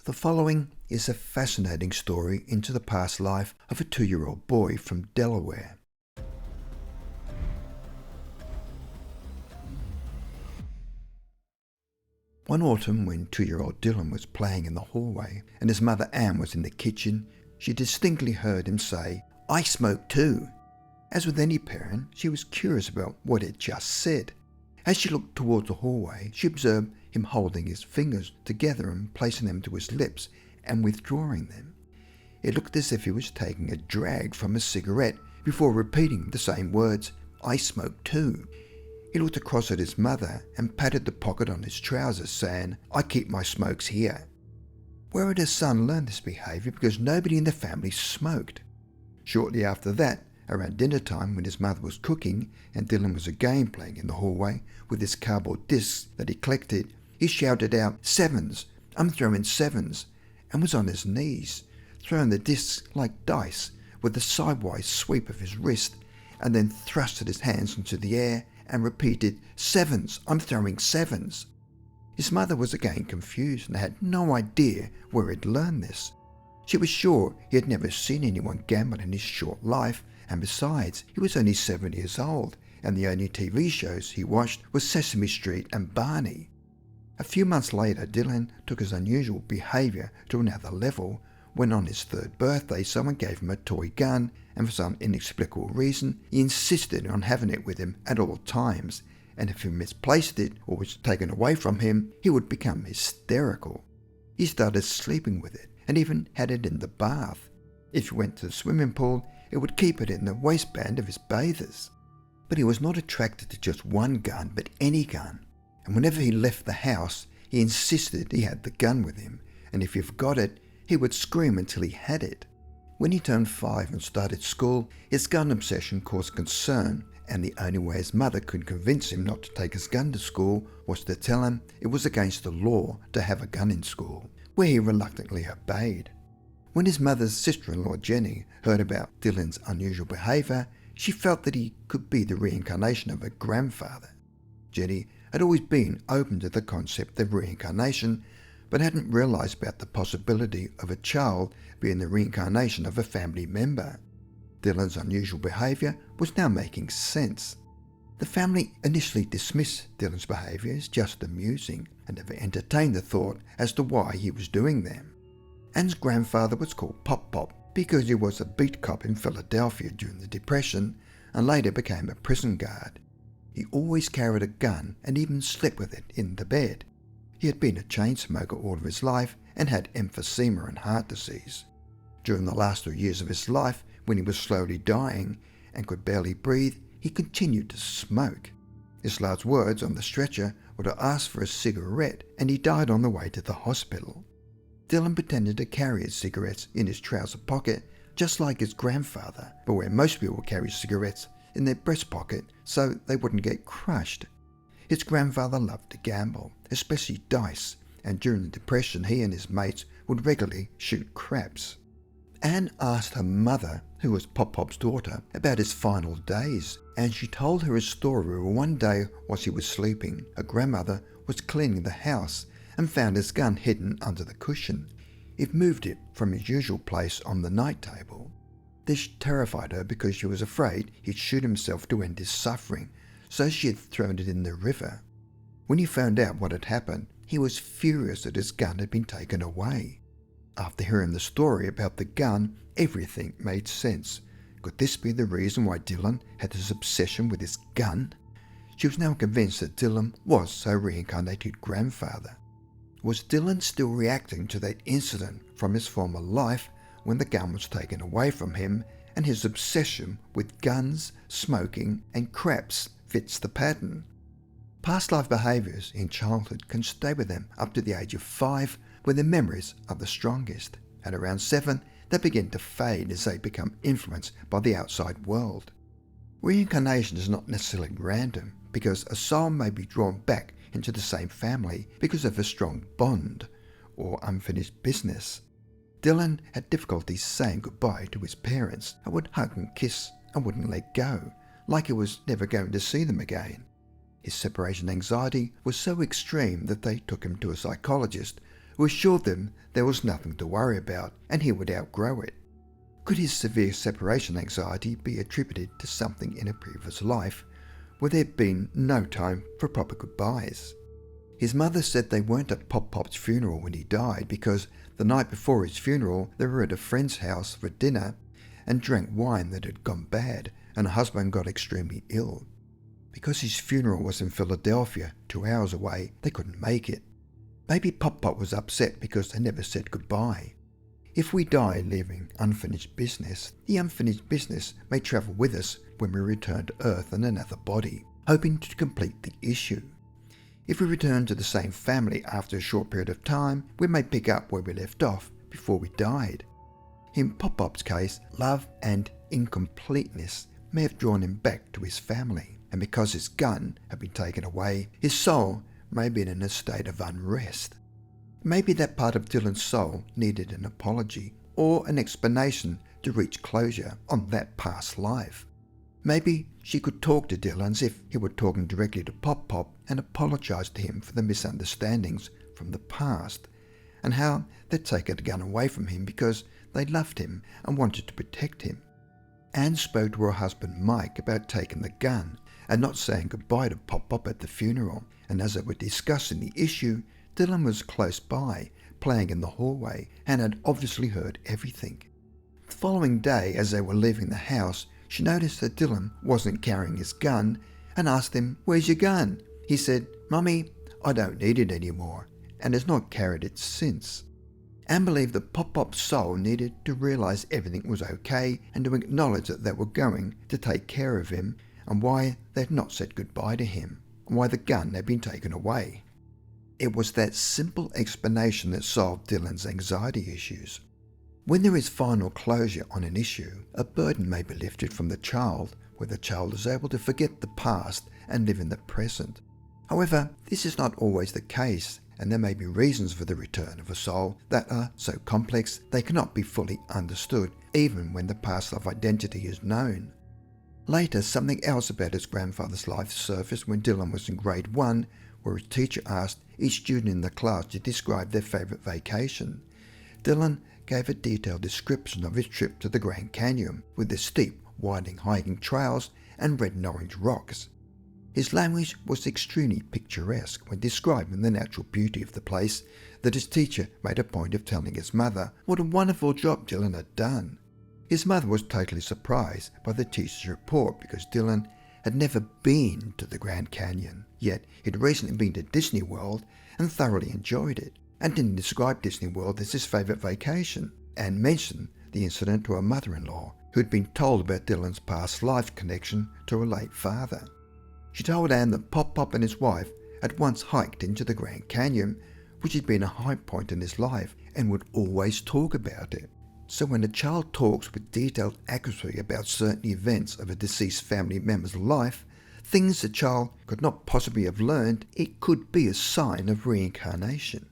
The following is a fascinating story into the past life of a 2-year-old boy from Delaware. One autumn, when 2-year-old Dylan was playing in the hallway and his mother Anne was in the kitchen, she distinctly heard him say, "I smoke too." As with any parent, she was curious about what it just said. As she looked towards the hallway, she observed him holding his fingers together and placing them to his lips and withdrawing them. It looked as if he was taking a drag from a cigarette before repeating the same words, "I smoke too." He looked across at his mother and patted the pocket on his trousers, saying, "I keep my smokes here." Where had his son learned this behaviour, because nobody in the family smoked? Shortly after that, around dinner time, when his mother was cooking and Dylan was again playing in the hallway with his cardboard discs that he collected, he shouted out, "Sevens, I'm throwing sevens," and was on his knees, throwing the discs like dice with a sidewise sweep of his wrist, and then thrusted his hands into the air and repeated, "Sevens, I'm throwing sevens." His mother was again confused and had no idea where he'd learned this. She was sure he had never seen anyone gamble in his short life, and besides, he was only 7 years old, and the only TV shows he watched were Sesame Street and Barney. A few months later, Dylan took his unusual behaviour to another level when on his 3rd birthday someone gave him a toy gun, and for some inexplicable reason he insisted on having it with him at all times, and if he misplaced it or was taken away from him, he would become hysterical. He started sleeping with it and even had it in the bath. If he went to the swimming pool, it would keep it in the waistband of his bathers. But he was not attracted to just one gun, but any gun. And whenever he left the house, he insisted he had the gun with him, and if he forgot it, he would scream until he had it. When he turned 5 and started school, his gun obsession caused concern, and the only way his mother could convince him not to take his gun to school was to tell him it was against the law to have a gun in school, where he reluctantly obeyed. When his mother's sister-in-law Jenny heard about Dylan's unusual behaviour, she felt that he could be the reincarnation of her grandfather. Jenny had always been open to the concept of reincarnation, but hadn't realised about the possibility of a child being the reincarnation of a family member. Dylan's unusual behaviour was now making sense. The family initially dismissed Dylan's behaviour as just amusing and never entertained the thought as to why he was doing them. Anne's grandfather was called Pop Pop because he was a beat cop in Philadelphia during the Depression and later became a prison guard. He always carried a gun and even slept with it in the bed. He had been a chain smoker all of his life and had emphysema and heart disease. During the last 3 years of his life, when he was slowly dying and could barely breathe, he continued to smoke. His last words on the stretcher were to ask for a cigarette, and he died on the way to the hospital. Dylan pretended to carry his cigarettes in his trouser pocket, just like his grandfather, but where most people carry cigarettes in their breast pocket so they wouldn't get crushed. His grandfather loved to gamble, especially dice, and during the Depression he and his mates would regularly shoot craps. Anne asked her mother, who was Pop Pop's daughter, about his final days, and she told her a story where one day while she was sleeping, her grandmother was cleaning the house and found his gun hidden under the cushion. He'd moved it from his usual place on the night table. This terrified her because she was afraid he'd shoot himself to end his suffering, so she had thrown it in the river. When he found out what had happened, he was furious that his gun had been taken away. After hearing the story about the gun, everything made sense. Could this be the reason why Dylan had this obsession with his gun? She was now convinced that Dylan was her reincarnated grandfather. Was Dylan still reacting to that incident from his former life when the gun was taken away from him, and his obsession with guns, smoking, and craps fits the pattern? Past life behaviours in childhood can stay with them up to the age of 5, when their memories are the strongest. At around 7, they begin to fade as they become influenced by the outside world. Reincarnation is not necessarily random, because a soul may be drawn back into the same family because of a strong bond or unfinished business. Dylan had difficulty saying goodbye to his parents and would hug and kiss and wouldn't let go, like he was never going to see them again. His separation anxiety was so extreme that they took him to a psychologist who assured them there was nothing to worry about and he would outgrow it. Could his severe separation anxiety be attributed to something in a previous life where there had been no time for proper goodbyes? His mother said they weren't at Pop-Pop's funeral when he died because the night before his funeral they were at a friend's house for dinner and drank wine that had gone bad, and her husband got extremely ill. Because his funeral was in Philadelphia, 2 hours away, they couldn't make it. Maybe Pop-Pop was upset because they never said goodbye. If we die leaving unfinished business, the unfinished business may travel with us when we return to Earth in another body, hoping to complete the issue. If we return to the same family after a short period of time, we may pick up where we left off before we died. In Pop-Pop's case, love and incompleteness may have drawn him back to his family, and because his gun had been taken away, his soul may have been in a state of unrest. Maybe that part of Dylan's soul needed an apology or an explanation to reach closure on that past life. Maybe she could talk to Dylan as if he were talking directly to Pop-Pop and apologise to him for the misunderstandings from the past and how they'd taken the gun away from him because they loved him and wanted to protect him. Anne spoke to her husband Mike about taking the gun and not saying goodbye to Pop-Pop at the funeral, and as they were discussing the issue, Dylan was close by, playing in the hallway, and had obviously heard everything. The following day, as they were leaving the house, she noticed that Dylan wasn't carrying his gun and asked him, "Where's your gun?" He said, "Mummy, I don't need it anymore," and has not carried it since. Anne believed that Pop-Pop's soul needed to realise everything was okay and to acknowledge that they were going to take care of him and why they had not said goodbye to him and why the gun had been taken away. It was that simple explanation that solved Dylan's anxiety issues. When there is final closure on an issue, a burden may be lifted from the child, where the child is able to forget the past and live in the present. However, this is not always the case, and there may be reasons for the return of a soul that are so complex they cannot be fully understood, even when the past life identity is known. Later, something else about his grandfather's life surfaced when Dylan was in grade 1, where his teacher asked each student in the class to describe their favourite vacation. Dylan gave a detailed description of his trip to the Grand Canyon, with the steep, winding hiking trails and red and orange rocks. His language was extremely picturesque when describing the natural beauty of the place, that his teacher made a point of telling his mother what a wonderful job Dylan had done. His mother was totally surprised by the teacher's report because Dylan had never been to the Grand Canyon, yet he'd recently been to Disney World and thoroughly enjoyed it, and didn't describe Disney World as his favourite vacation, and mentioned the incident to her mother-in-law, who had been told about Dylan's past life connection to her late father. She told Anne that Pop-Pop and his wife had once hiked into the Grand Canyon, which had been a high point in his life, and would always talk about it. So when a child talks with detailed accuracy about certain events of a deceased family member's life, things the child could not possibly have learned, it could be a sign of reincarnation.